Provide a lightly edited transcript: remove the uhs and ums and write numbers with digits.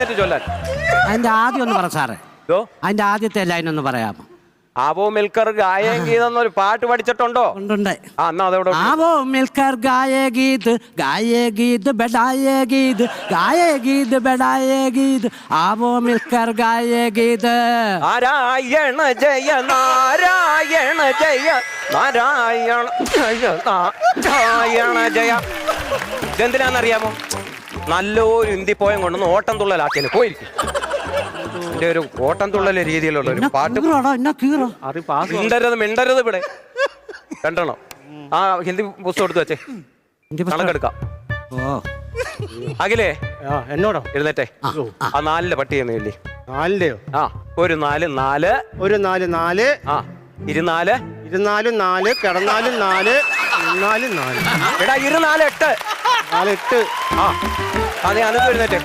ചൊല്ലാൻ അതിന്റെ ആദ്യം ഒന്ന് പറ സാറേ. ഇതോ അതിന്റെ ആദ്യത്തെ ലൈൻ ഒന്ന് പറയാമോ? ആവോ മിൽക്കർ ഗായം ഗീതെന്നൊരു പാട്ട് പഠിച്ചിട്ടുണ്ടോ? ഉണ്ട്. ആ എന്നാ അതവിടെ ആവോ മിൽക്കർ ഗായേ ഗീത് ബെഡായേ ഗീത് ഗായേ ഗീത് ബെഡായേ ഗീത് ആവോ മിൽക്കർ ഗായേ ഗീത്. നാരായണ ജയ നാരായണ ജയ നാരായണ ജയ നാരായണ ജയ. ഇതെന്തിനാന്നറിയാമോ? നല്ലൊരു ഹിന്ദി പോയം കൊണ്ടൊന്ന് ഓട്ടം തുള്ളലാക്കിയാണ് പോയിരിക്കും. എന്റെ ഒരു ഓട്ടം തുള്ളലെ രീതിയിലുള്ള ഒരു പാട്ട്. മിണ്ടരുത് ഇവിടെ രണ്ടെണ്ണം. ആ ഹിന്ദി പുസ്തകം എടുത്ത് വെച്ചേ, കണക്കെടുക്കാം. അഖിലേ എന്നോടോ എഴുന്നേറ്റേ. ആ 4 പട്ടിയെന്ന് ഇല്ലേ? 4 ആ ഒരു 4 4 ഒരു 4 4 ആ 24 24 4 കിടന്നാലും 4 4 4 എടാ 24 8 4 8 ആ അതെ അനക്ക് എഴുന്നേറ്റേ.